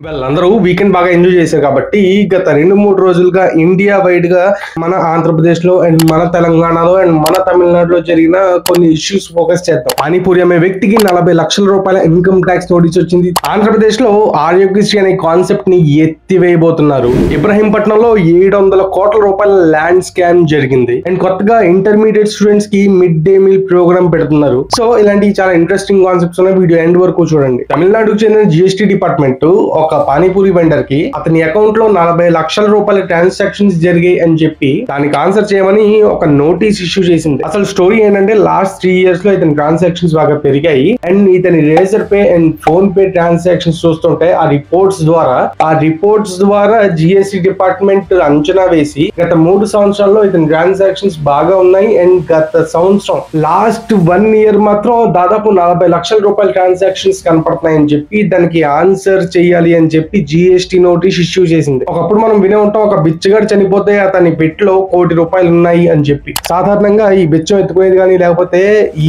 వాళ్ళందరూ వీకెండ్ బాగా ఎంజాయ్ చేశారు కాబట్టి గత 2-3 రోజులుగా ఇండియా వైడ్ గా మన ఆంధ్రప్రదేశ్ లో అండ్ మన తెలంగాణలో అండ్ మన తమిళనాడులో జరిగిన కొన్ని ఇష్యూస్ ఫోకస్ చేద్దాం. పానీపూరి అనే వ్యక్తికి 40 లక్షల రూపాయల ఇన్కమ్ ట్యాక్స్ నోటీస్ వచ్చింది. ఆంధ్రప్రదేశ్ లో ఆరోగ్యశ్రీ అనే కాన్సెప్ట్ ని ఎత్తివేయబోతున్నారు. ఇబ్రహీంపట్నంలో 700 కోట్ల రూపాయల ల్యాండ్ స్కామ్ జరిగింది. అండ్ కొత్తగా ఇంటర్మీడియట్ స్టూడెంట్స్ కి మిడ్ డే మీల్ ప్రోగ్రామ్ పెడుతున్నారు. సో ఇలాంటి చాలా ఇంట్రెస్టింగ్ కాన్సెప్ట్స్ ఉన్నాయి. వీడియో ఎండ్ వరకు చూడండి. తమిళనాడుకు చెందిన జిఎస్టీ డిపార్ట్మెంట్ ఒక పానీపూరి వెండర్ కి అతని అకౌంట్ లో 40 లక్షల రూపాయల ట్రాన్సాక్షన్స్ జరిగాయి అని చెప్పి దానికి ఆన్సర్ చేయమని ఒక నోటీస్ ఇష్యూ చేసింది. అసలు స్టోరీ ఏంటంటే లాస్ట్ 3 years లో ఇతని ట్రాన్సాక్షన్స్ బాగా పెరిగాయి. అండ్ ఇతని Razorpay and PhonePe transactions చూస్తుంటే ఆ రిపోర్ట్స్ ద్వారా జిఎస్టీ డిపార్ట్మెంట్ అంచనా వేసి గత 3 సంవత్సరాల్లో ఇతని ట్రాన్సాక్షన్స్ బాగా ఉన్నాయి. అండ్ గత సంవత్సరం లాస్ట్ 1 year మాత్రం దాదాపు 40 లక్షల రూపాయల ట్రాన్సాక్షన్స్ కనపడుతున్నాయని చెప్పి దానికి ఆన్సర్ చేయాలి అని చెప్పి జిఎస్టీ నోటీస్ ఇష్యూ చేసింది. ఒకప్పుడు మనం వినే ఉంటాం, ఒక బిచ్చగాడు చనిపోతే అతని పెట్లో ₹1 కోటి ఉన్నాయి అని చెప్పి. సాధారణంగా ఈ బిచ్చం ఎత్తుకునేది కానీ లేకపోతే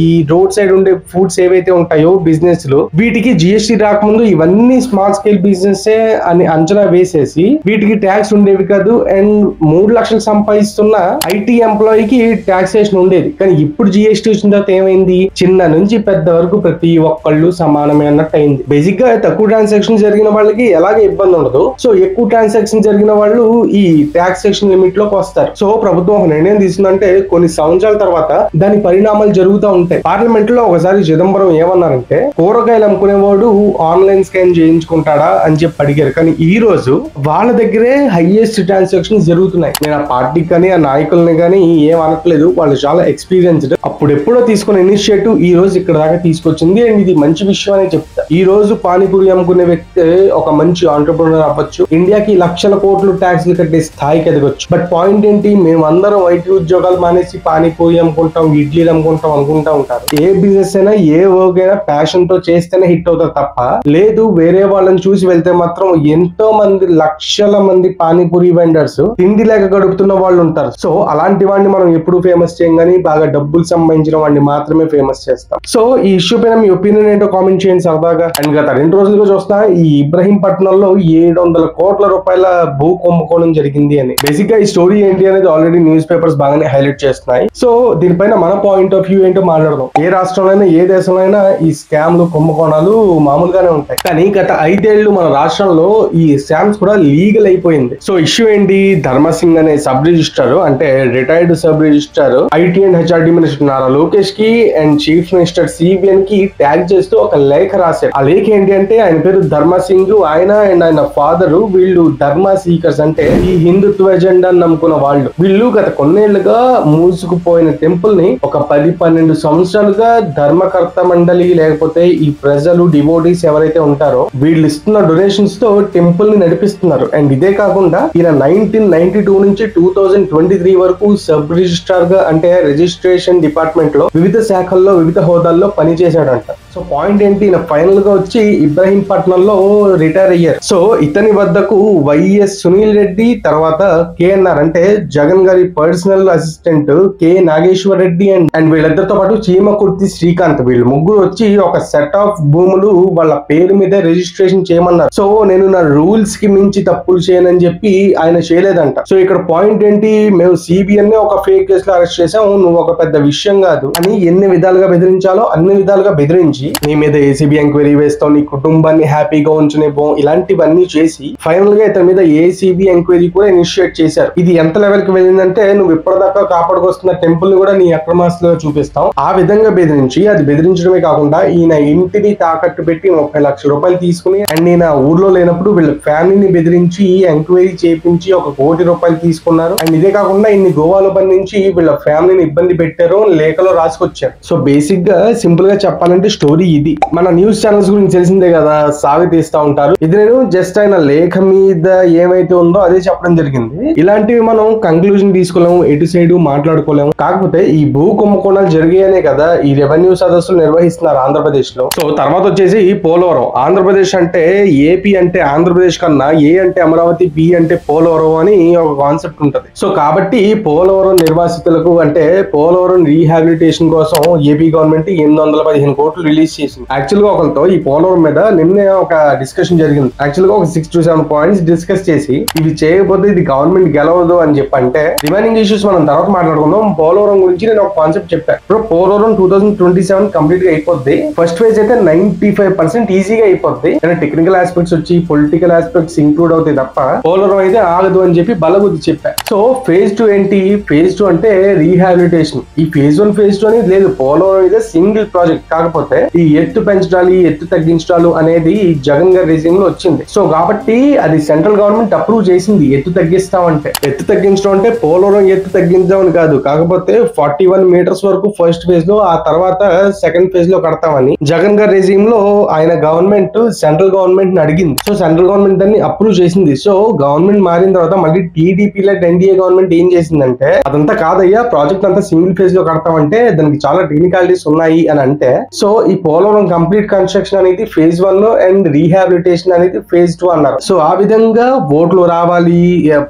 ఈ రోడ్ సైడ్ ఉండే ఫుడ్స్ ఏవైతే ఉంటాయో బిజినెస్ లో వీటికి జిఎస్టీ రాకముందు ఇవన్నీ స్మాల్ స్కేల్ బిజినెస్ అని అంచనా వేసేసి వీటికి ట్యాక్స్ ఉండేవి కాదు. అండ్ 3 లక్షలు సంపాదిస్తున్న ఐటీ ఎంప్లాయీకి టాక్సేషన్ ఉండేది. కానీ ఇప్పుడు జిఎస్టీ వచ్చిన తర్వాత ఏమైంది, చిన్న నుంచి పెద్ద వరకు ప్రతి ఒక్కళ్ళు సమానమే అన్నట్టు అయింది. బేసిక్ గా తక్కువ ట్రాన్సాక్షన్ జరిగిన వాళ్ళకి ఎలాగే ఇబ్బంది ఉండదు. సో ఎక్కువ ట్రాన్సాక్షన్ జరిగిన వాళ్ళు ఈ టాక్సేషన్ లిమిట్ లోకి వస్తారు. సో ప్రభుత్వం ఒక నిర్ణయం తీసుకుందంటే కొన్ని సంవత్సరాల తర్వాత దాని పరిణామాలు జరుగుతూ ఉంటాయి. పార్లమెంట్ లో ఒకసారి చిదంబరం ఏమన్నారంటే కూరగాయలు అమ్ముకునేవాడు ఆన్లైన్ స్కాన్ చేయించుకుంటాడా అని చెప్పి అడిగారు. కానీ ఈ రోజు వాళ్ళ దగ్గరే హైయెస్ట్ ట్రాన్సాక్షన్స్ జరుగుతున్నాయి. నేను ఆ పార్టీకి కానీ ఆ నాయకుల్ని కానీ ఏం అనట్లేదు, వాళ్ళు చాలా ఎక్స్పీరియన్స్డ్. అప్పుడెప్పుడో తీసుకున్న ఇనిషియేటివ్ ఈ రోజు ఇక్కడ దాకా తీసుకొచ్చింది. అండ్ ఇది మంచి విషయం అని చెప్తా. ఈ రోజు పానీపూరి అమ్ముకునే వ్యక్తి ఒక మంచి ఆంటర్ప్రినర్ అవ్వచ్చు, ఇండియాకి లక్షల కోట్లు ట్యాక్స్లు కట్టే స్థాయికి ఎదగొచ్చు. బట్ పాయింట్ ఏంటి, మేమందరం ఐటీ ఉద్యోగాలు మానేసి పానీపూరి అమ్ముకుంటాం, ఇడ్లీలు అమ్ముకుంటాం అనుకుంటా ఉంటారు. ఏ బిజినెస్ అయినా ఏ వర్క్ అయినా ప్యాషన్ తో చేస్తేనే హిట్ అవుతారు తప్ప లేదు వేరే వాళ్ళని చూసి వెళ్తే మాత్రం ఎంతో మంది లక్షల మంది పానీపూరి వెండర్స్ తిండి లేక గడుపుతున్న వాళ్ళు ఉంటారు. సో అలాంటి వాడిని మనం ఎప్పుడు ఫేమస్ చేయం కానీ బాగా డబ్బులు సంపాదించిన వాడిని మాత్రమే ఫేమస్ చేస్తాం. సో ఈ ఇష్యూ పైన మీ ఒపీనియన్ ఏంటో కామెంట్ చేయండి సరదాగా. అండ్ గత 2 రోజులుగా చూస్తా ఈ ఇబ్రహీంపట్నంలో 700 కోట్ల రూపాయల భూ కుంభకోణం జరిగింది అని. బేసిక్ గా ఈ స్టోరీ ఏంటి అనేది ఆల్రెడీ న్యూస్ పేపర్స్ బాగానే హైలైట్ చేస్తున్నాయి. సో దీనిపైన మన పాయింట్ ఆఫ్ వ్యూ ఏంటో మాట్లాడదాం. ఏ రాష్ట్రంలో ఏ దేశంలో అయినా ఈ స్కామ్లు కుంభకోణాలు మామూలుగానే ఉంటాయి. కానీ గత 5 ఏళ్లు మన రాష్ట్రంలో ఈ స్కామ్స్ కూడా లీగల్ అయిపోయింది. సో ఇష్యూ ఏంటి, ధర్మసింగ్ అనే సబ్ రిజిస్టర్ అంటే retired sub register IT and HRD minister Nara Lokesh కి అండ్ చీఫ్ మినిస్టర్ సిబిఎన్ కి ట్యాగ్ చేస్తూ ఒక లేఖ రాశారు. ఆ లేఖ ఏంటి అంటే ఆయన పేరు ధర్మసింగ్, ఆయన అండ్ ఆయన ఫాదర్ వీళ్ళు ధర్మ సీకర్స్ అంటే ఈ హిందుత్వ ఎజెండా నమ్ముకున్న వాళ్ళు. వీళ్ళు గత కొన్నేళ్లుగా మూసుకుపోయిన టెంపుల్ ని ఒక 10-12 సంవత్సరాలుగా ధర్మకర్త మండలి లేకపోతే ఈ ప్రజలు డివోటీస్ ఎవరైతే ఉంటారో వీళ్ళు ఇస్తున్న డొనేషన్స్ తో టెంపుల్ ని నడిపిస్తున్నారు. అండ్ ఇదే కాకుండా ఈయన 1992 నుంచి 2023 వరకు సబ్ రిజిస్ట్రార్ గా అంటే రిజిస్ట్రేషన్ డిపార్ట్మెంట్ లో వివిధ శాఖల్లో వివిధ హోదాల్లో పనిచేశాడంట. సో పాయింట్ ఏంటి, ఈయన ఫైనల్ గా వచ్చి ఇబ్రహీంపట్నంలో రిటైర్ అయ్యారు. సో ఇతని వద్దకు వైఎస్ సునీల్ రెడ్డి తర్వాత కేఎన్ఆర్ అంటే జగన్ గారి personal assistant K Nageshwar Reddy and వీళ్ళిద్దరితో పాటు చీమకుర్తి శ్రీకాంత్ వీళ్ళు ముగ్గురు వచ్చి ఒక సెట్ ఆఫ్ భూములు వాళ్ళ పేరు మీద రిజిస్ట్రేషన్ చేయమన్నారు. సో నేను నా రూల్స్ కి మించి తప్పులు చేయనని చెప్పి ఆయన చేయలేదంట. సో ఇక్కడ పాయింట్ ఏంటి, మేము సిబిఎన్ ని ఒక ఫేక్ కేసులో అరెస్ట్ చేసాం, నువ్వు ఒక పెద్ద విషయం కాదు అని ఎన్ని విధాలుగా బెదిరించాలో అన్ని విధాలుగా బెదిరించి నీ మీద ఏసీబీ ఎంక్వైరీ వేస్తాం, నీ కుటుంబాన్ని హ్యాపీగా ఉంచనివ్వం, ఇలాంటివన్నీ చేసి ఫైనల్ గా ఇతని మీద ఏసీబీ ఎంక్వైరీ కూడా ఇనిషియేట్ చేశారు. ఇది ఎంత లెవెల్ కి వెళ్ళిందంటే నువ్వు ఇప్పటిదాకా కాపాడుకొస్తున్న టెంపుల్ ని కూడా నీ అక్రమాస్తులుగా చూపిస్తాం, ఆ విధంగా బెదిరించి అది బెదిరించడమే కాకుండా ఈయన ఇంటిని తాకట్టు పెట్టి 30 లక్షల రూపాయలు తీసుకుని అండ్ ఈయన ఊర్లో లేనప్పుడు వీళ్ళ ఫ్యామిలీని బెదిరించి ఎంక్వైరీ చేయించి ₹1 కోటి తీసుకున్నారు. అండ్ ఇదే కాకుండా ఇన్ని గోవాలో బంధించి వీళ్ళ ఫ్యామిలీని ఇబ్బంది పెట్టారు లేఖలో రాసుకొచ్చారు. సో బేసిక్ గా సింపుల్ గా చెప్పాలంటే స్టోరీ ఇది. మన న్యూస్ ఛానల్స్ గురించి తెలిసిందే కదా, సాగు తీస్తా ఉంటారు. ఇది నేను జస్ట్ ఆయన లేఖ మీద ఏమైతే ఉందో అదే చెప్పడం జరిగింది. ఇలాంటివి మనం కంక్లూజన్ తీసుకోలేము, ఎటు సైడ్ మాట్లాడుకోలేము. కాకపోతే ఈ భూ కుంభకోణాలు జరిగాయనే కదా ఈ రెవెన్యూ సదస్సులు నిర్వహిస్తున్నారు ఆంధ్రప్రదేశ్ లో. సో తర్వాత వచ్చేసి పోలవరం. ఆంధ్రప్రదేశ్ అంటే ఏపీ అంటే ఆంధ్రప్రదేశ్ కన్నా ఏ అంటే అమరావతి, బి అంటే పోలవరం అని ఒక కాన్సెప్ట్ ఉంటది. సో కాబట్టి పోలవరం నిర్వాసితులకు అంటే పోలవరం రీహాబిలిటేషన్ కోసం ఏపీ గవర్నమెంట్ 815 కోట్లు రిలీజ్ చేసింది. యాక్చువల్ గా ఒకరితో ఈ పోలవరం మీద నిన్నే ఒక డిస్కషన్ జరిగింది. యాక్చువల్ గా ఒక 6 to 7 పాయింట్స్ డిస్కస్ చేసి ఇవి చేయకపోతే ఇది గవర్నమెంట్ గెలవదు అని చెప్పంటే రిమైనింగ్ ఇష్యూస్ మనం తర్వాత మాట్లాడుకుందాం. పోలవరం గురించి నేను ఒక కాన్సెప్ట్ చెప్పాను. ఇప్పుడు పోలవరం 2027 కంప్లీట్ గా అయిపోద్ది. ఫస్ట్ ఫేజ్ అయితే 95% ఈజీగా అయిపోద్ది. టెక్నికల్ ఆస్పెక్ట్స్ వచ్చి పొలిటికల్ ఆస్పెక్ట్స్ ఇంక్లూడ్ అవుతాయి తప్ప పోలవరం అయితే ఆగదు అని చెప్పి బలగుద్ది చెప్పారు. సో ఫేజ్ 2 ఏంటి? ఫేజ్ 2 అంటే రీహాబిలిటేషన్. ఈ ఫేజ్ 1 ఫేజ్ 2 అనేది లేదు. పోలవరం అయితే సింగిల్ ప్రాజెక్ట్. కాకపోతే ఈ ఎత్తు పెంచడాలు ఈ ఎత్తు తగ్గించడాలు అనేది జగన్ గారి రిజిమ్ లో వచ్చింది. సో కాబట్టి అది సెంట్రల్ గవర్నమెంట్ అప్రూవ్ చేసింది. ఎత్తు తగ్గిస్తామంటే ఎత్తు తగ్గించడం అంటే పోలవరం ఎత్తు తగ్గించడం అని కాదు. కాకపోతే 41 మీటర్స్ వరకు ఫస్ట్ ఫేజ్ లో, ఆ తర్వాత సెకండ్ ఫేజ్ లో కడతామని జగన్ గారి రిజిమ్ లో ఆయన గవర్నమెంట్ సెంట్రల్ గవర్నమెంట్ ని అడిగింది. సో సెంట్రల్ గవర్నమెంట్ దాన్ని అప్రూవ్ చేసింది. సో గవర్నమెంట్ మారిన తర్వాత మళ్ళీ టీడీపీ లెడ్ ఎన్డీఏ గవర్నమెంట్ ఏం చేసిందంటే అదంతా కాదయ్యా, ప్రాజెక్ట్ అంతా సింగిల్ ఫేజ్ లో కడతామంటే దానికి చాలా టెక్నికాలిటీస్ ఉన్నాయి అని అంటే, సో ఈ పోలవరం కంప్లీట్ కన్స్ట్రక్షన్ అనేది ఫేజ్ 1 అండ్ రీహాబిలిటేషన్ అనేది ఫేజ్ 2 అన్నారు. సో ఆ విధంగా ఓట్లు రావాలి,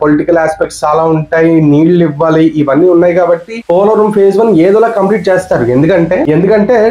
పొలిటికల్ ఆస్పెక్ట్స్ చాలా ఉంటాయి, నీళ్లు ఇవ్వాలి, ఇవన్నీ ఉన్నాయి కాబట్టి పోలవరం ఫేజ్ 1 ఏదోలా కంప్లీట్ చేస్తారు. ఎందుకంటే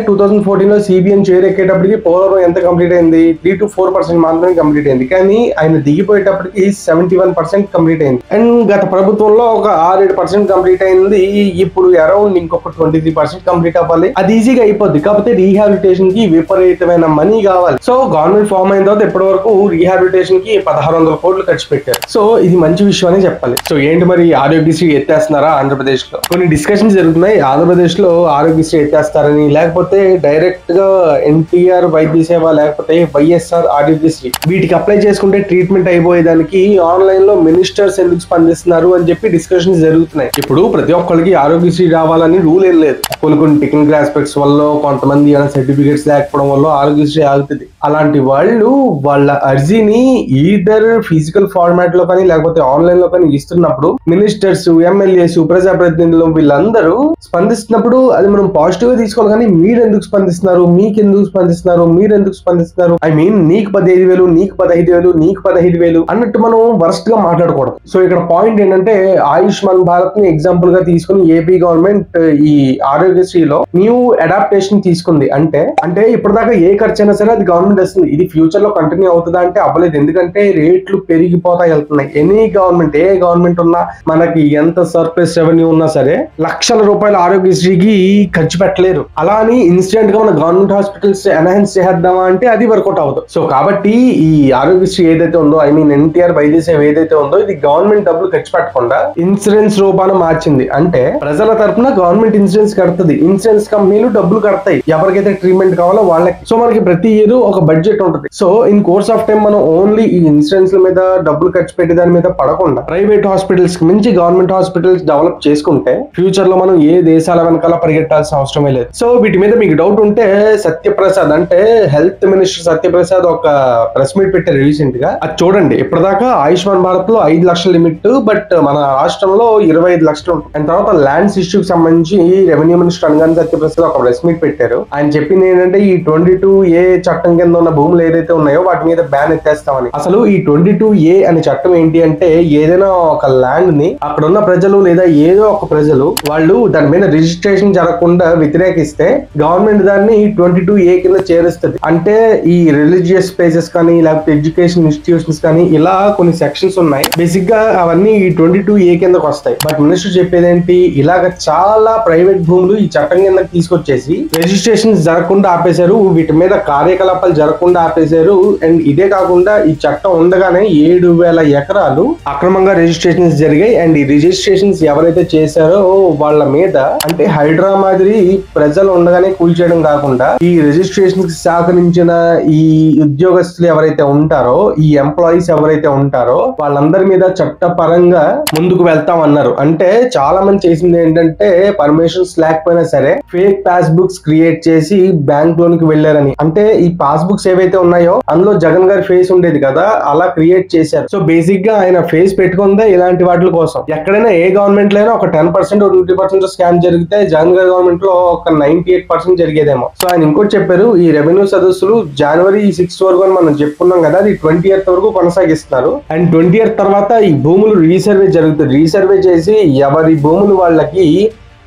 2014 లో సిబిఎం చేరెక్కేటప్పటికి పోలవరం ఎంత కంప్లీట్ అయింది? 3 to 4% మాత్రమే కంప్లీట్ అయింది. కానీ ఆయన దిగిపోయేటప్పటికి 71% కంప్లీట్ అయింది. అండ్ గత ప్రభుత్వంలో ఒక 6-7% కంప్లీట్ అయింది. ఇప్పుడు అరౌండ్ ఇంకొక 23% కంప్లీట్ అవ్వాలి. అది ఈజీగా అయిపోద్ది. కాకపోతే రీహాబిలిటేషన్ కి విపరీతమైన మనీ కావాలి. సో గవర్నమెంట్ ఫామ్ అయిన తర్వాత ఇప్పటి వరకు రీహాబిలిటేషన్ కి 1600 కోట్లు ఖర్చు పెట్టారు. సో ఇది మంచి విషయం అని చెప్పాలి. సో ఏంటి మరి ఆరోగ్యశ్రీ ఎత్తేస్తున్నారా ఆంధ్రప్రదేశ్ లో? కొన్ని డిస్కషన్స్ జరుగుతున్నాయి. ఆంధ్రప్రదేశ్ లో ఆరోగ్యశ్రీ ఎత్తేస్తారని, లేకపోతే డైరెక్ట్ గా ఎన్టీఆర్ వైద్య సేవ లేకపోతే వైఎస్ఆర్ ఆరోగ్యశ్రీ వీటికి అప్లై చేసుకుంటే ట్రీట్మెంట్ అయిపోయేదానికి ఆన్లైన్ లో మినిస్టర్స్ ఎందుకు స్పందిస్తున్నారు అని చెప్పి డిస్కషన్స్ జరుగుతున్నాయి. ఇప్పుడు ప్రతి ఒక్కరికి ఆరోగ్యశ్రీ రావాలని రూల్ ఏం లేదు. కొన్ని టెక్నికల్ ఆస్పెక్ట్స్ వల్ల, కొంతమంది సర్టిఫికేట్స్ లేకపోవడం వల్ల ఆరోగ్యశ్రీ ఆగుతుంది. అలాంటి వాళ్ళు వాళ్ళ అర్జీని ఈదర్ ఫిజికల్ ఫార్మాట్ లో కానీ లేకపోతే ఆన్లైన్ లో కానీ ఇస్తున్నప్పుడు మినిస్టర్స్, ఎమ్మెల్యేస్, ప్రజాప్రతినిధులు వీళ్ళందరూ స్పందిస్తున్నప్పుడు అది మనం పాజిటివ్ గా తీసుకోవాలి. కానీ మీరు ఎందుకు స్పందిస్తున్నారు, మీకెందుకు స్పందిస్తున్నారు, మీరు ఎందుకు స్పందిస్తున్నారు, ఐ మీన్ నీకు 15,000, నీకు 15,000, నీకు 15,000 అన్నట్టు మనం వరస్ట్ గా మాట్లాడకూడదు. సో ఇక్కడ పాయింట్ ఏంటంటే ఆయుష్మాన్ భారత్ ని ఎగ్జాంపుల్ గా తీసుకుని ఏపీ గవర్నమెంట్ ఈ ఆరోగ్యశ్రీలో న్యూ అడాప్టేషన్ తీసుకుంది. అంటే ఇప్పటిదాకా ఏ ఖర్చు అయినా సరే అది గవర్నమెంట్ వస్తుంది. ఇది ఫ్యూచర్ లో కంటిన్యూ అవుతుందా అంటే అవ్వలేదు. ఎందుకంటే రేట్లు పెరిగిపోతా వెళ్తున్నాయి. ఎనీ గవర్నమెంట్, ఏ గవర్నమెంట్ ఉన్నా మనకి ఎంత సర్ప్లస్ రెవెన్యూ ఉన్నా సరే లక్షల రూపాయల ఆరోగ్యశ్రీకి ఖర్చు పెట్టలేరు. అలా అని ఇన్స్టెంట్ గా మన గవర్నమెంట్ హాస్పిటల్స్ ఎన్హాన్స్ చేద్దామా అంటే అది వర్కౌట్ అవ్వదు. సో కాబట్టి ఈ ఆరోగ్యశ్రీ ఏదైతే ఉందో, ఐ మీన్ ఎన్టీఆర్ వైద్య సేవ ఏదైతే ఉందో, ఇది గవర్నమెంట్ డబ్బులు ఖర్చు పెట్టకుండా ఇన్సూరెన్స్ రూపాన మార్చింది. అంటే ప్రజల తరఫున గవర్నమెంట్ ఇన్సూరెన్స్ కడుతుంది. ఇన్సూరెన్స్ కంపెనీలు డబ్బులు కడతాయి ఎవరికైతే ట్రీట్మెంట్ కావాలో వాళ్ళకి. సో మనకి ప్రతి ఇయర్ ఒక బడ్జెట్ ఉంటుంది. So in course of time మనం ఓన్లీ ఈ ఇన్సూరెన్స్ మీద డబ్బులు ఖర్చు పెట్టి దాని మీద పడకుండా ప్రైవేట్ హాస్పిటల్స్ కి మించి గవర్నమెంట్ హాస్పిటల్స్ డెవలప్ చేసుకుంటే ఫ్యూచర్ లో మనం ఏ దేశాల వెనకాల పరిగెట్టాల్సిన అవసరమే లేదు. సో వీటి మీద మీకు డౌట్ ఉంటే సత్యప్రసాద్ అంటే హెల్త్ మినిస్టర్ సత్యప్రసాద్ ఒక ప్రెస్ మీట్ పెట్టారు రీసెంట్ గా. అది చూడండి. ఇప్పటిదాకా ఆయుష్మాన్ భారత్ లో 5 లక్షల లిమిట్, బట్ మన రాష్ట్రంలో 25 లక్షలు ఉంటుంది. అండ్ తర్వాత ల్యాండ్స్ ఇష్యూకి సంబంధించి రెవెన్యూ మినిస్టర్ అనగానే సత్యప్రసాద్ ఒక ప్రెస్ మీట్ పెట్టారు. ఆయన చెప్పింది ఏంటంటే ఈ 22A చట్టం కింద ఉన్న భూములు ఏదైతే ఉన్నాయో వాటి మీద బ్యాన్ ఎత్తేస్తామని. అసలు ఈ 22A అనే చట్టం ఏంటి అంటే ఏదైనా ఒక ల్యాండ్ ని అక్కడ ఉన్న ప్రజలు లేదా ఏదో ఒక ప్రజలు వాళ్ళు దాని మీద రిజిస్ట్రేషన్ జరగకుండా వ్యతిరేకిస్తే గవర్నమెంట్ దాన్ని 22A కింద చేరుస్తుంది. అంటే ఈ రిలీజియస్ ప్లేసెస్ కానీ లేకపోతే ఎడ్యుకేషన్ ఇన్స్టిట్యూషన్స్ కానీ ఇలా కొన్ని సెక్షన్స్ ఉన్నాయి. బేసిక్ గా అవన్నీ ఈ 22A కిందకు వస్తాయి. బట్ మినిస్టర్ చెప్పేది ఏంటి, ఇలాగ చాలా ప్రైవేట్ భూములు ఈ చట్టం కిందకి తీసుకొచ్చేసి రిజిస్ట్రేషన్ జరగకుండా ఆపేశారు, వీటి మీద కార్యకలాపాలు జరగకుండా ఆపేశారు. అండ్ ఇదే కాకుండా ఈ చట్టం ఉండగానే 7,000 ఎకరాలు అక్రమంగా రిజిస్ట్రేషన్స్ జరిగాయి. అండ్ ఈ రిజిస్ట్రేషన్స్ ఎవరైతే చేశారో వాళ్ళ మీద అంటే హైడ్రా మాదిరి ప్రజలు ఉండగానే కూల్చేయడం కాకుండా ఈ రిజిస్ట్రేషన్ కి సహకరించిన ఈ ఉద్యోగస్తులు ఎవరైతే ఉంటారో, ఈ ఎంప్లాయీస్ ఎవరైతే ఉంటారో వాళ్ళందరి మీద చట్టపరంగా ముందుకు వెళ్తాం అన్నారు. అంటే చాలా మంది చేసింది ఏంటంటే పర్మిషన్స్ లేకపోయినా సరే ఫేక్ పాస్ బుక్స్ క్రియేట్ చేసి బ్యాంక్ లోనికి వెళ్లారని. అంటే ఈ పాస్ బుక్స్ ఏవైతే ఉన్నాయో అందులో జగన్ గారి ఫేస్ ఉండేది కదా, అలా క్రియేట్ చేశారు. సో బేసిక్ గా ఆయన ఫేస్ పెట్టుకుందే ఇలాంటి వాటి కోసం. ఎక్కడైనా ఏ గవర్నమెంట్ లో అయినా ఒక 10% 20% స్కామ్ జరిగితే జగన్ గారి గవర్నమెంట్ లో ఒక 98% జరిగేదేమో. సో ఆయన ఇంకోటి చెప్పారు, ఈ రెవెన్యూ సదస్సులు January 6 వరకు అని మనం చెప్పుకున్నాం కదా, అది 20th వరకు కొనసాగిస్తున్నారు. అండ్ 20th తర్వాత ఈ భూములు రీసర్వే జరుగుతుంది. రీసర్వే చేసి ఎవరి భూములు వాళ్ళకి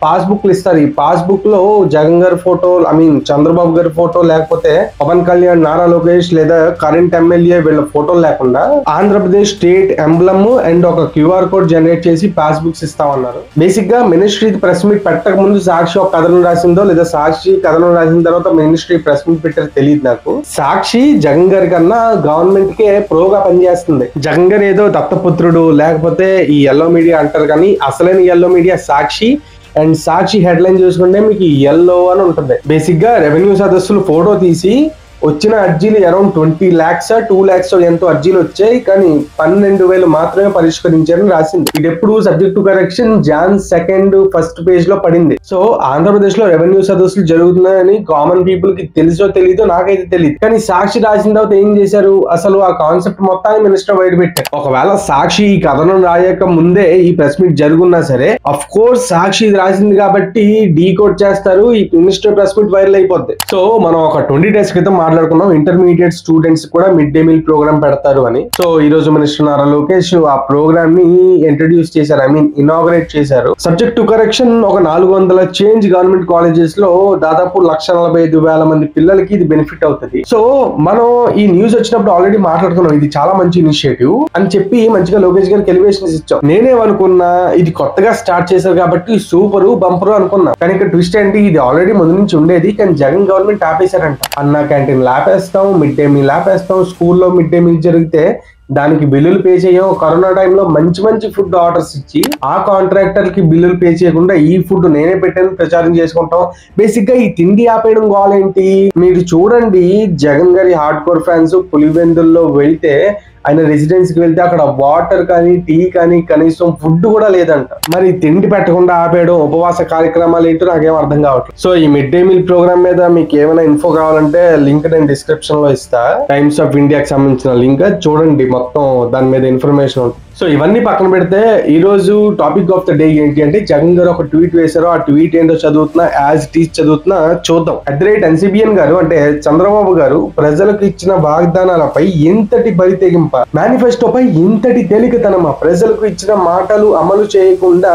పాస్బుక్లు ఇస్తారు. ఈ పాస్బుక్ లో జగన్ గారి ఫోటో, చంద్రబాబు గారి ఫోటో, లేకపోతే పవన్ కళ్యాణ్, నారా లోకేష్ లేదా కరెంట్ ఎమ్మెల్యే వీళ్ళ ఫోటోలు లేకుండా ఆంధ్రప్రదేశ్ స్టేట్ ఎంబ్లమ్ అండ్ ఒక క్యూఆర్ కోడ్ జనరేట్ చేసి పాస్బుక్స్ ఇస్తామన్నారు. బేసిక్ గా మినిస్ట్రీ ప్రెస్ మీట్ పెట్టక ముందు సాక్షి ఒక కథనం రాసిందో, లేదా సాక్షి కథనం రాసిన తర్వాత మినిస్ట్రీ ప్రెస్ మీట్ పెట్టారో తెలియదు నాకు. సాక్షి జగన్ గారి కన్నా గవర్నమెంట్ కే ప్రోగా పనిచేస్తుంది. జగన్ గారు ఏదో దత్తపుత్రుడు లేకపోతే ఈ ఎల్లో మీడియా అంటారు, కానీ అసలైన yellow media Sakshi. And Sakshi head line చూసుకుంటే మీకు ఎల్లో అని ఉంటుంది. బేసిక్ గా రెవెన్యూ సదస్సులు ఫోటో తీసి వచ్చిన అర్జీలు అరౌండ్ 20 lakhs 2 lakhs ఎంతో అర్జీలు వచ్చాయి, కానీ 12,000 మాత్రమే పరిష్కరించారని రాసింది. ఇది ఎప్పుడు subject to correction Jan 2 first page లో పడింది. సో ఆంధ్రప్రదేశ్ లో రెవెన్యూ సదస్సులు జరుగుతున్నాయని కామన్ పీపుల్ కి తెలుసో తెలీదో నాకైతే తెలియదు, కానీ సాక్షి రాసిన తర్వాత ఏం చేశారు, అసలు ఆ కాన్సెప్ట్ మొత్తాన్ని మినిస్టర్ బయట పెట్టారు. ఒకవేళ సాక్షి ఈ కథనం రాయక ముందే ఈ ప్రెస్ మీట్ జరుగున్నా సరే, అఫ్ కోర్స్ సాక్షి రాసింది కాబట్టి డీకోడ్ చేస్తారు, ఈ మినిస్టర్ ప్రెస్ మీట్ వైరల్ అయిపోద్ది. సో మనం ఒక 20 days క్రితం మాట్లాడుకున్నాం ఇంటర్మీడియట్ స్టూడెంట్స్ కూడా మిడ్ డే మీల్ ప్రోగ్రామ్ పెడతారు అని. సో ఈ రోజు మినిస్టర్ నారా లోకేష్ ఆ ప్రోగ్రామ్ ని ఇంట్రడ్యూస్ చేశారు, ఇనాగ్రేట్ చేశారు. సబ్జెక్ట్ టు కరెక్షన్ ఒక 400 చేంజ్ గవర్నమెంట్ కాలేజెస్ లో దాదాపు 1,45,000 మంది పిల్లలకి ఇది బెనిఫిట్ అవుతుంది. సో మనం ఈ న్యూస్ వచ్చినప్పుడు ఆల్రెడీ మాట్లాడుకున్నాం, ఇది చాలా మంచి ఇనిషియేటివ్ అని చెప్పి మంచిగా లోకేష్ గారికి ఎలివేషన్స్ ఇచ్చాం. నేనేమనుకున్నా, ఇది కొత్తగా స్టార్ట్ చేశారు కాబట్టి సూపరు బంపరు అనుకున్నా, కానీ ఇక్కడ ట్విస్ట్ ఏంటి, ఇది ఆల్రెడీ ముందు నుంచి ఉండేది, కానీ జగన్ గవర్నమెంట్ ఆపేశారంట. అన్నా క్యాంటీన్ ఆపేస్తాం, మిడ్ డే మీల్ ఆపేస్తాం, స్కూల్లో మిడ్ డే మీల్ జరిగితే దానికి బిల్లులు పే చేయం. కరోనా టైంలో మంచి మంచి ఫుడ్ ఆర్డర్స్ ఇచ్చి ఆ కాంట్రాక్టర్ కి బిల్లులు పే చేయకుండా ఈ ఫుడ్ నేనే పెట్టాను ప్రచారం చేసుకుంటాం. బేసిక్ గా ఈ తిండి ఆపేయడం గోలేంటి? మీరు చూడండి, జగన్ గారి హార్డ్ కోర్ ఫ్యాన్స్ పులివెందుల్లో వెళ్తే, ఆయన రెసిడెన్స్ కి వెళ్తే అక్కడ వాటర్ కానీ టీ కానీ కనీసం ఫుడ్ కూడా లేదంట. మరి తిండి పెట్టకుండా ఆపేయడం, ఉపవాస కార్యక్రమాలు ఏంటో నాకేం అర్థం కావట్లేదు. సో ఈ మిడ్ డే మీల్ ప్రోగ్రామ్ మీద మీకు ఏమైనా ఇన్ఫో కావాలంటే లింక్ నేను డిస్క్రిప్షన్ లో ఇస్తా. టైమ్స్ ఆఫ్ ఇండియాకి సంబంధించిన లింక్ చూడండి, మొత్తం దాని మీద ఇన్ఫర్మేషన్ ఉంటుంది. సో ఇవన్నీ పక్కన పెడితే ఈ రోజు టాపిక్ ఆఫ్ ద డే ఏంటి అంటే, జగన్ గారు ఒక ట్వీట్ వేశారు. ఆ ట్వీట్ ఏంటో చదువుతున్నా, యాజ్ ఇట్ ఈస్ చదువుతున్నా, చూద్దాం. @NCBN గారు అంటే చంద్రబాబు గారు ప్రజలకు ఇచ్చిన వాగ్దానాలపై ఇంతటి బరితెగింప, మేనిఫెస్టోపై ఇంతటి తేలికతనమా, ప్రజలకు ఇచ్చిన మాటలు అమలు చేయకుండా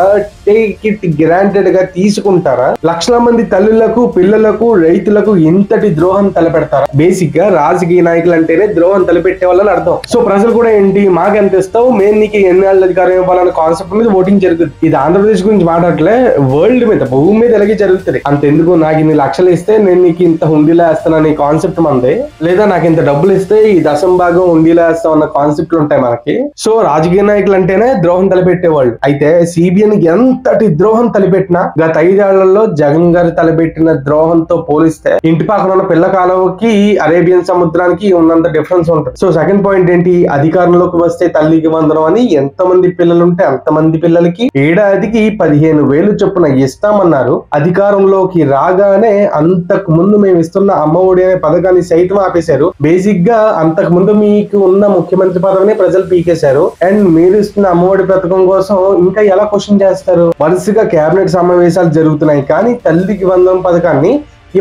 టేక్ ఇట్ గ్రాంటెడ్ గా తీసుకుంటారా, లక్షల మంది తల్లులకు, పిల్లలకు, రైతులకు ఇంతటి ద్రోహం తలపెడతారా? బేసిక్ గా రాజకీయ నాయకులు అంటేనే ద్రోహం తలపెట్టే వాళ్ళని అర్థం. సో ప్రజలు కూడా ఏంటి, మాకెంత ఇస్తావు, మేము నీకు ఎన్నేళ్ళ అధికారం ఇవ్వాలన్న కాన్సెప్ట్ మీద ఓటింగ్ జరుగుతుంది. ఇది ఆంధ్రప్రదేశ్ గురించి మాట్లాడలే, వరల్డ్ మీద, భూమి మీద ఎలాగే జరుగుతుంది. అంతెందుకు, నాకు ఇన్ని లక్షలు ఇస్తే నేను నీకు ఇంత హుండీలో వేస్తానని కాన్సెప్ట్ మంది, లేదా నాకు ఇంత డబ్బులు ఇస్తే ఈ దశంభాగం హుండీలో వేస్తాం అన్న కాన్సెప్ట్లు ఉంటాయి మనకి. సో రాజకీయ నాయకులు అంటేనే ద్రోహం తలపెట్టేవాళ్ళు. అయితే సిబిఎన్ ఎంతటి ద్రోహం తలపెట్టినా గత 5 ఏళ్లలో జగన్ గారు తలపెట్టిన ద్రోహంతో పోలిస్తే ఇంటి పక్కన ఉన్న పిల్ల కాలువకి అరేబియన్ సముద్రానికి ఉన్నంత డిఫరెన్స్ ఉంటుంది. సో సెకండ్ పాయింట్ ఏంటి, అధికారంలోకి వస్తే తల్లికి వందనం అని ఎంతమంది పిల్లలు ఉంటే అంతమంది పిల్లలకి ఏడాదికి 15,000 చొప్పున ఇస్తామన్నారు. అధికారంలోకి రాగానే అంతకు ముందు మేము ఇస్తున్న అమ్మఒడి అనే పథకాన్ని సైతం ఆపేశారు. బేసిక్ గా అంతకు ముందు మీకు ఉన్న ముఖ్యమంత్రి పదవిని ప్రజలు పీకేశారు. అండ్ మీరు ఇస్తున్న అమ్మఒడి పథకం కోసం ఇంకా ఎలా క్వశ్చన్ చేస్తారు? వరుసగా కేబినెట్ సమావేశాలు జరుగుతున్నాయి, కానీ తల్లికి వందనం పథకాన్ని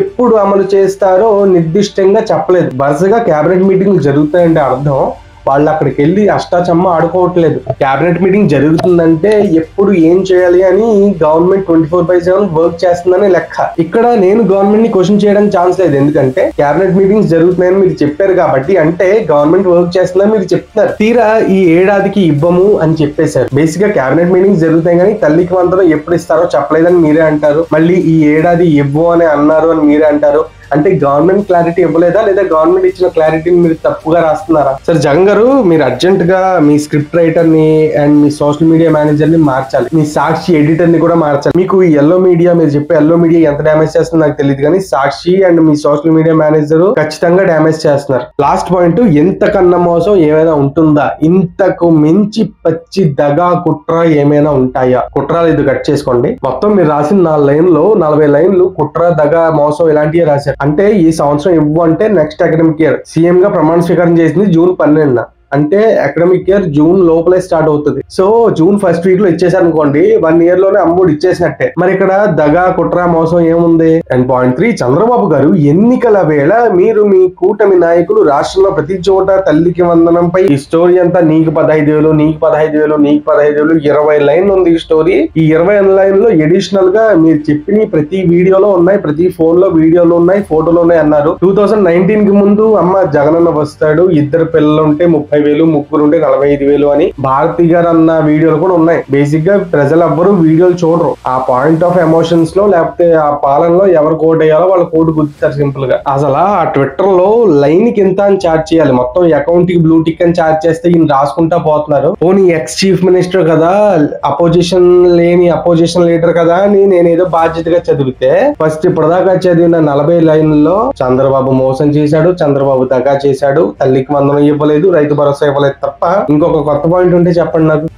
ఎప్పుడు అమలు చేస్తారో నిర్దిష్టంగా చెప్పలేదు. వరుసగా కేబినెట్ మీటింగ్లు జరుగుతాయంటే అర్థం వాళ్ళు అక్కడికి వెళ్ళి అష్టాచమ్మ ఆడుకోవట్లేదు. కేబినెట్ మీటింగ్ జరుగుతుందంటే ఎప్పుడు ఏం చేయాలి అని గవర్నమెంట్ 24/7 వర్క్ చేస్తుందని లెక్క. ఇక్కడ నేను గవర్నమెంట్ ని క్వశ్చన్ చేయడానికి ఛాన్స్ లేదు, ఎందుకంటే కేబినెట్ మీటింగ్స్ జరుగుతున్నాయని మీరు చెప్పారు కాబట్టి, అంటే గవర్నమెంట్ వర్క్ చేస్తుందని మీరు చెప్తున్నారు. తీరా ఈ ఏడాదికి ఇవ్వము అని చెప్పేశారు. బేసిక్ గా కేబినెట్ మీటింగ్స్ జరుగుతాయి, కానీ తల్లికి వందనం ఎప్పుడు ఇస్తారో చెప్పలేదని మీరే అంటారు. మళ్ళీ ఈ ఏడాది ఇవ్వు అని అన్నారు అని మీరే అంటారు. అంటే గవర్నమెంట్ క్లారిటీ ఇవ్వలేదా, లేదా గవర్నమెంట్ ఇచ్చిన క్లారిటీని మీరు తప్పుగా రాస్తున్నారా? సరే జగన్ గారు, మీరు అర్జెంట్ గా మీ స్క్రిప్ట్ రైటర్ ని అండ్ మీ సోషల్ మీడియా మేనేజర్ ని మార్చాలి, మీ సాక్షి ఎడిటర్ ని కూడా మార్చాలి. మీకు ఎల్లో మీడియా, మీరు చెప్పే ఎల్లో మీడియా ఎంత డ్యామేజ్ చేస్తుందో నాకు తెలియదు, కానీ సాక్షి అండ్ మీ సోషల్ మీడియా మేనేజర్ ఖచ్చితంగా డ్యామేజ్ చేస్తున్నారు. లాస్ట్ పాయింట్, ఎంతకన్నా మోసం ఏమైనా ఉంటుందా? ఇంతకు మించి పచ్చి దగా కుట్ర ఏమైనా ఉంటాయా? కుట్రాలు ఇది కట్ చేసుకోండి. మొత్తం మీరు రాసిన 4 లైన్లు 40 లైన్లు కుట్ర, దగా, మోసం ఇలాంటివి రాశారు. అంటే ఈ సంవత్సరం ఇవ్వు అంటే నెక్స్ట్ అకాడమిక్ ఇయర్. సీఎం గా ప్రమాణ స్వీకారం చేసింది June 12న. అంటే అకాడమిక్ ఇయర్ జూన్ లోపలే స్టార్ట్ అవుతుంది. సో జూన్ ఫస్ట్ వీక్ లో ఇచ్చేసారు అనుకోండి, 1 year లోనే అమ్మఒడి ఇచ్చేసినట్టే. మరి ఇక్కడ దగా కుట్ర మోసం ఏముంది? అండ్ పాయింట్ 3, చంద్రబాబు గారు ఎన్నికల వేళ మీరు మీ కూటమి నాయకులు రాష్ట్రంలో ప్రతి చోట తల్లికి వందనంపై ఈ స్టోరీ అంతా నీకు 15,000 నీకు 15,000 నీకు 15,000 20 లైన్లు ఉంది ఈ స్టోరీ. ఈ 20 లైన్లో ఎడిషనల్ గా మీరు చెప్పిన ప్రతి వీడియోలో ఉన్నాయి, ప్రతి ఫోన్ లో వీడియోలు ఉన్నాయి, ఫోటోలు ఉన్నాయి అన్నారు. 2019 కి ముందు అమ్మ జగనన్న వస్తాడు, 2 పిల్లలు ఉంటే 30,000, 3 ఉంటే 45,000 అని భారతి గారు అన్న వీడియోలు కూడా ఉన్నాయి. బేసిక్ గా ప్రజలు ఎవ్వరూ వీడియోలు చూడరు. ఆ పాయింట్ ఆఫ్ ఎమోషన్స్ లో లేకపోతే ఆ పాలనలో ఎవరు కోట్ అయ్యాలో వాళ్ళ కోట్ గుర్తిస్తారు సింపుల్ గా. అసలు ఆ ట్విట్టర్ లో లైన్ కి ఎంత అని చార్జ్ చేయాలి, మొత్తం అకౌంట్ కి బ్లూ టిక్ అని చార్జ్ చేస్తే ఈయన రాసుకుంటా పోతున్నారు. పోనీ ఎక్స్ చీఫ్ మినిస్టర్ కదా, అపోజిషన్ లేని అపోజిషన్ లీడర్ కదా అని నేనేదో బాధ్యతగా చదివితే ఫస్ట్ ఇప్పటిదాకా చదివిన 40 లైన్లలో చంద్రబాబు మోసం చేశాడు, చంద్రబాబు దగా చేశాడు, తల్లికి వందనం ఇవ్వలేదు, రైతు భరోసా ఇవ్వలేదు తప్ప ఇంకొక కొత్త పాయింట్ ఉంటే చెప్పండి నాకు.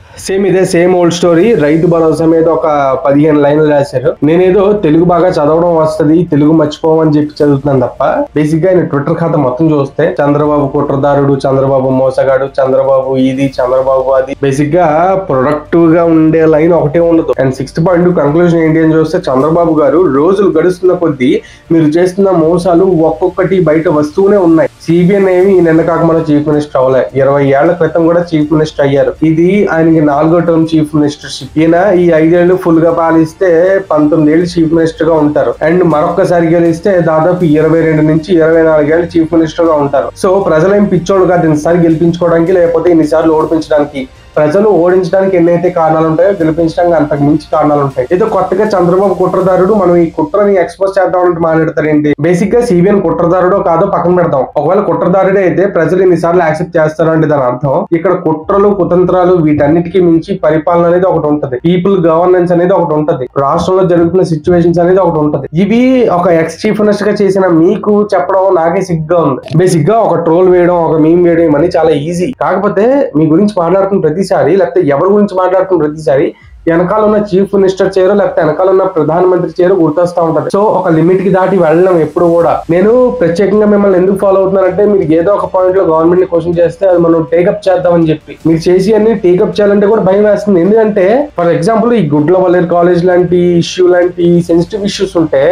Same old story. Rythu Bharosa మీద ఒక 15 లైన్లు రాశారు. నేనేదో తెలుగు బాగా చదవడం వస్తుంది, తెలుగు మర్చిపోవని చెప్పి చదువుతున్నాను తప్ప బేసిక్ గా ఆయన ట్విట్టర్ ఖాతా మొత్తం చూస్తే చంద్రబాబు కుట్రదారుడు, చంద్రబాబు మోసగాడు, చంద్రబాబు ఇది, చంద్రబాబు అది, బేసిక్ గా ప్రొడక్టివ్ గా ఉండే లైన్ ఒకటే ఉండదు. అండ్ 6th పాయింట్ కంక్లూజన్ ఏంటి అని చూస్తే చంద్రబాబు గారు రోజులు గడుస్తున్న కొద్దీ మీరు చేస్తున్న మోసాలు ఒక్కొక్కటి బయట వస్తూనే ఉన్నాయి. సిబిఎన్ ఏమి నిన్న కాక మన చీఫ్ మినిస్టర్ అవ్వలే, 20 ఏళ్ల క్రితం కూడా చీఫ్ మినిస్టర్ అయ్యారు. ఇది ఆయనకి 4వ టర్మ్ చీఫ్ మినిస్టర్షిప్. ఈయన ఈ 5 ఏళ్లు ఫుల్ గా పాలిస్తే 19 ఏళ్ళు చీఫ్ మినిస్టర్ గా ఉంటారు. అండ్ మరొకసారి గెలిస్తే దాదాపు 22 నుంచి 24 ఏళ్ళు చీఫ్ మినిస్టర్ గా ఉంటారు. సో ప్రజలేం పిచ్చోడు కాదు ఇన్నిసార్లు గెలిపించుకోవడానికి, లేకపోతే ఇన్నిసార్లు ఓడిపించడానికి. ప్రజలు ఓడించడానికి ఎన్నైతే కారణాలు ఉంటాయో గెలిపించడానికి అంతకు మించి కారణాలు ఉంటాయి. ఏదో కొత్తగా చంద్రబాబు కుట్రదారుడు, మనం ఈ కుట్రని ఎక్స్పోజ్ చేద్దామంటే మాట్లాడతారేంటి? బేసిక్ గా సిబిఎన్ కుట్రదారుడో కాదో పక్కన పెడతాం. ఒకవేళ కుట్రదారుడే అయితే ప్రజలు ఇన్నిసార్లు యాక్సెప్ట్ చేస్తారు అంటే దాని అర్థం ఇక్కడ కుట్రలు, కుతంత్రాలు వీటన్నిటికీ మించి పరిపాలన అనేది ఒకటి ఉంటది, పీపుల్ గవర్నెన్స్ అనేది ఒకటి ఉంటది, రాష్ట్రంలో జరుగుతున్న సిచ్యువేషన్స్ అనేది ఒకటి ఉంటది. ఇవి ఒక ఎక్స్ చీఫ్ మినిస్టర్ గా చేసిన మీకు చెప్పడం నాకే సిగ్గా ఉంది. బేసిక్ గా ఒక ట్రోల్ వేయడం, ఒక మీమ్ వేయడం ఇవన్నీ చాలా ఈజీ. కాకపోతే మీ గురించి మాట్లాడుతున్న ప్రతిసారి, లేకపోతే ఎవరి గురించి మాట్లాడుతున్న ప్రతిసారి వెనకాల ఉన్న చీఫ్ మినిస్టర్ చేరు, లేకపోతే వెనకాల ఉన్న ప్రధానమంత్రి చేరు గుర్తొస్తా ఉంటది. సో ఒక లిమిట్ కి దాటి వెళ్ళడం ఎప్పుడు కూడా. నేను ప్రత్యేకంగా మిమ్మల్ని ఎందుకు ఫాలో అవుతున్నానంటే మీరు ఏదో ఒక పాయింట్ లో గవర్నమెంట్ ని క్వశ్చన్ చేస్తే అది మనం టేకప్ చేద్దామని చెప్పి. మీరు చేసి అన్ని టేకప్ చేయాలంటే కూడా భయం వేస్తుంది. ఎందుకంటే ఫర్ ఎగ్జాంపుల్ ఈ గుడ్లవల్లేరు కాలేజ్ లాంటి ఇష్యూ లాంటి సెన్సిటివ్ ఇష్యూస్ ఉంటే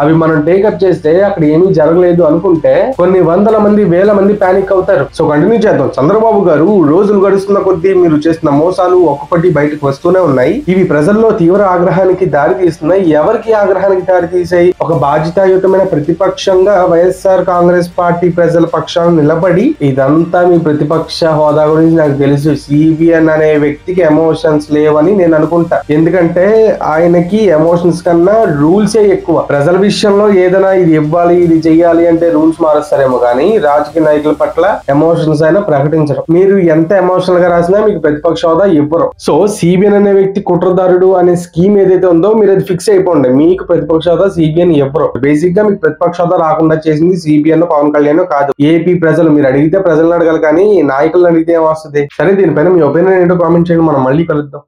అవి మనం టేకప్ చేస్తే అక్కడ ఏమీ జరగలేదు అనుకుంటే కొన్ని వందల మంది, వేల మంది పానిక్ అవుతారు. సో కంటిన్యూ చేద్దాం. చంద్రబాబు గారు రోజులు గడుస్తున్న కొద్దీ మీరు చేస్తున్న మోసాలు ఒక్కొక్కటి బయటకు వస్తూనే ఉన్నాయి. ఇవి ప్రజల్లో తీవ్ర ఆగ్రహానికి దారి తీస్తున్నాయి. ఎవరికి ఆగ్రహానికి దారి తీసాయి? ఒక బాధ్యతాయుతమైన ప్రతిపక్షంగా వైఎస్ఆర్ కాంగ్రెస్ పార్టీ ప్రజల పక్షాన నిలబడి ఇదంతా మీ ప్రతిపక్ష హోదా గురించి నాకు తెలుసు. సిబిఎన్ అనే వ్యక్తికి ఎమోషన్స్ లేవని నేను అనుకుంటా. ఎందుకంటే ఆయనకి ఎమోషన్స్ కన్నా రూల్సే ఎక్కువ. ప్రజల విషయంలో ఏదైనా ఇది ఇవ్వాలి, ఇది చెయ్యాలి అంటే రూల్స్ మారుస్తారేమో కానీ రాజకీయ నాయకుల పట్ల ఎమోషన్స్ అయినా ప్రకటించరు. మీరు ఎంత ఎమోషనల్ గా రాసినా మీకు ప్రతిపక్ష హోదా ఇవ్వరు. సో సిబిఎన్ అనే వ్యక్తి కుట్రదారుడు అనే స్కీమ్ ఏదైతే ఉందో మీరు అది ఫిక్స్ అయిపోండి. మీకు ప్రతిపక్ష హోదా సిబిఎన్ ఇవ్వరు. బేసిక్ గా మీకు ప్రతిపక్ష హోదా రాకుండా చేసింది సిబిఎన్, పవన్ కళ్యాణ్ కాదు, ఏపీ ప్రజలు. మీరు అడిగితే ప్రజలను అడగాలి కానీ నాయకులను అడిగితే ఏమొస్తుంది? సరే, దీనిపైన మీ ఒపీనియన్ ఏంటో కామెంట్ చేయండి. మనం మళ్ళీ కలుద్దాం.